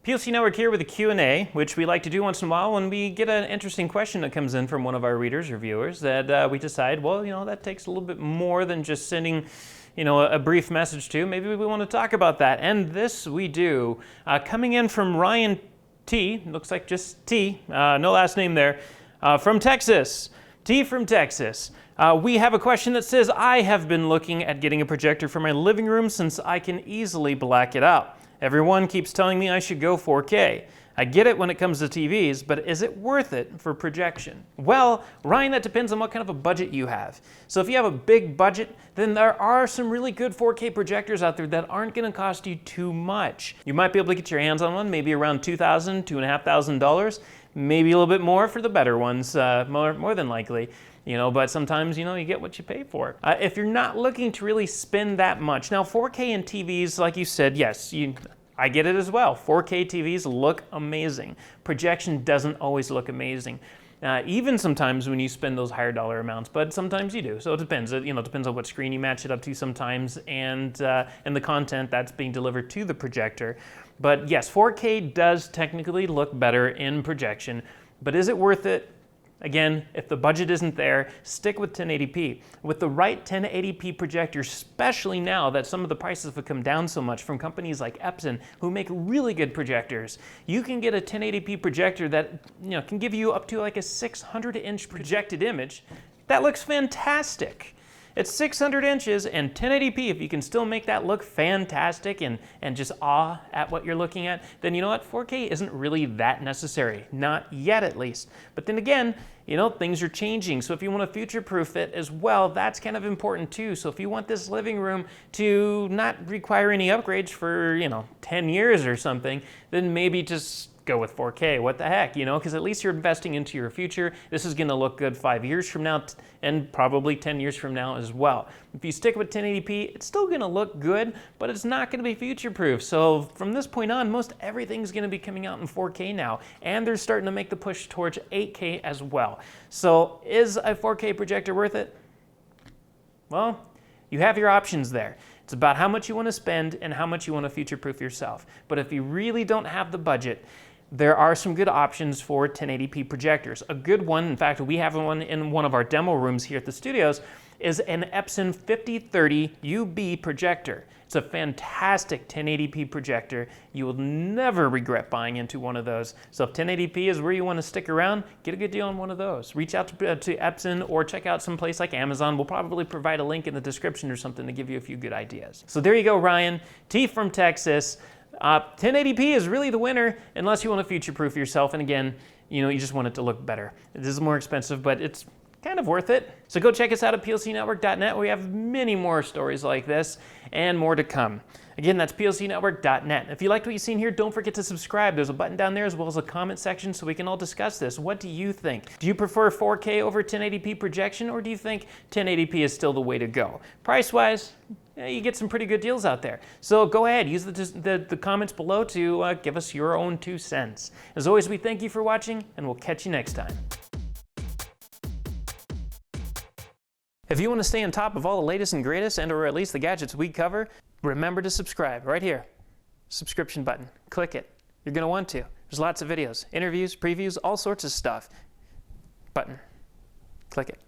PLC Network here with a Q&A, which we like to do once in a while when we get an interesting question that comes in from one of our readers or viewers that we decide, well, that takes a little bit more than just sending, a brief message to. Maybe we want to talk about that, and this we do. Coming in from Ryan T, looks like just T, no last name there, from Texas. T from Texas. We have a question that says, I have been looking at getting a projector for my living room since I can easily black it out. Everyone keeps telling me I should go 4K. I get it when it comes to TVs, but is it worth it for projection? Well, Ryan, that depends on what kind of a budget you have. So if you have a big budget, then there are some really good 4K projectors out there that aren't going to cost you too much. You might be able to get your hands on one, maybe around $2,000, $2,500, maybe a little bit more for the better ones, more than likely. But sometimes, you get what you pay for. If you're not looking to really spend that much. Now, 4K in TVs, like you said, yes, I get it as well. 4K TVs look amazing. Projection doesn't always look amazing. Even sometimes when you spend those higher dollar amounts, but sometimes you do. So it depends. It depends on what screen you match it up to sometimes and the content that's being delivered to the projector. But yes, 4K does technically look better in projection, but is it worth it? Again, if the budget isn't there, stick with 1080p. With the right 1080p projector, especially now that some of the prices have come down so much from companies like Epson, who make really good projectors, you can get a 1080p projector that can give you up to like a 600-inch projected image. That looks fantastic. It's 600 inches and 1080p. If you can still make that look fantastic and just awe at what you're looking at, then you know what? 4K isn't really that necessary. Not yet, at least. But then again, things are changing. So if you want to future-proof it as well, that's kind of important too. So if you want this living room to not require any upgrades for, 10 years or something, then maybe just go with 4K. What the heck, because at least you're investing into your future. This is going to look good 5 years from now and probably 10 years from now as well. If you stick with 1080p, it's still going to look good, but it's not going to be future-proof. So from this point on, most everything's going to be coming out in 4K now, and they're starting to make the push towards 8K as well. So is a 4K projector worth it? Well, you have your options there. It's about how much you want to spend and how much you want to future-proof yourself. But if you really don't have the budget, there are some good options for 1080p projectors. A good one, in fact, we have one in one of our demo rooms here at the studios, is an Epson 5030 UB projector. It's a fantastic 1080p projector. You will never regret buying into one of those. So if 1080p is where you want to stick around, get a good deal on one of those. Reach out to Epson or check out some place like Amazon. We'll probably provide a link in the description or something to give you a few good ideas. So there you go, Ryan. T from Texas. 1080p is really the winner unless you want to future-proof yourself. And again, you just want it to look better. This is more expensive, but it's kind of worth it. So go check us out at plcnetwork.net. We have many more stories like this and more to come. Again, that's plcnetwork.net. If you liked what you've seen here, don't forget to subscribe. There's a button down there as well as a comment section so we can all discuss this. What do you think? Do you prefer 4K over 1080p projection, or do you think 1080p is still the way to go? Price-wise, you get some pretty good deals out there. So go ahead, use the comments below to give us your own 2 cents. As always, we thank you for watching, and we'll catch you next time. If you want to stay on top of all the latest and greatest, and or at least the gadgets we cover, remember to subscribe right here. Subscription button. Click it. You're going to want to. There's lots of videos, interviews, previews, all sorts of stuff. Button. Click it.